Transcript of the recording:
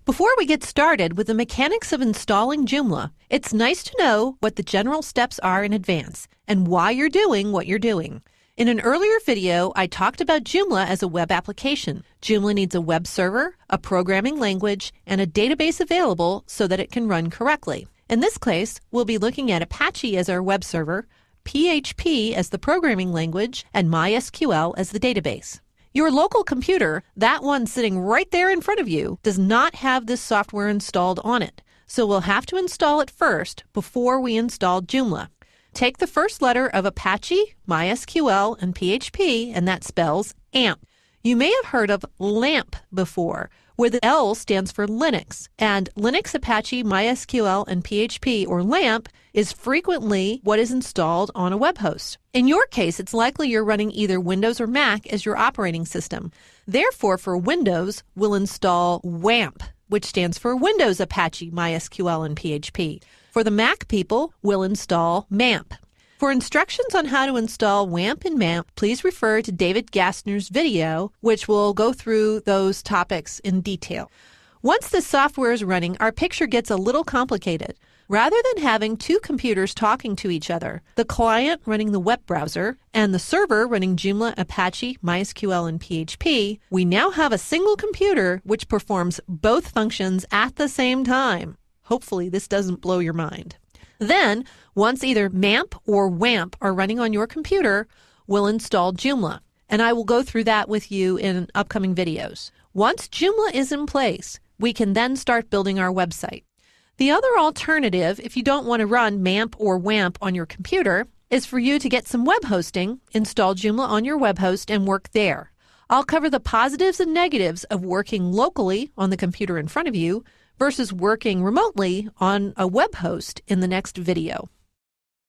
Before we get started with the mechanics of installing Joomla, it's nice to know what the general steps are in advance and why you're doing what you're doing. In an earlier video, I talked about Joomla as a web application. Joomla needs a web server, a programming language, and a database available so that it can run correctly. In this case, we'll be looking at Apache as our web server, PHP as the programming language, and MySQL as the database. Your local computer, that one sitting right there in front of you, does not have this software installed on it. So we'll have to install it first before we install Joomla. Take the first letter of Apache, MySQL, and PHP, and that spells AMP. You may have heard of LAMP before, where the L stands for Linux. And Linux, Apache, MySQL, and PHP, or LAMP, is frequently what is installed on a web host. In your case, it's likely you're running either Windows or Mac as your operating system. Therefore, for Windows, we'll install WAMP, which stands for Windows, Apache, MySQL, and PHP. For the Mac people, we'll install MAMP. For instructions on how to install WAMP and MAMP, please refer to David Gassner's video, which will go through those topics in detail. Once the software is running, our picture gets a little complicated. Rather than having two computers talking to each other, the client running the web browser and the server running Joomla, Apache, MySQL, and PHP, we now have a single computer which performs both functions at the same time. Hopefully this doesn't blow your mind. Then, once either MAMP or WAMP are running on your computer, we'll install Joomla. And I will go through that with you in upcoming videos. Once Joomla is in place, we can then start building our website. The other alternative, if you don't want to run MAMP or WAMP on your computer, is for you to get some web hosting, install Joomla on your web host, and work there. I'll cover the positives and negatives of working locally on the computer in front of you versus working remotely on a web host in the next video.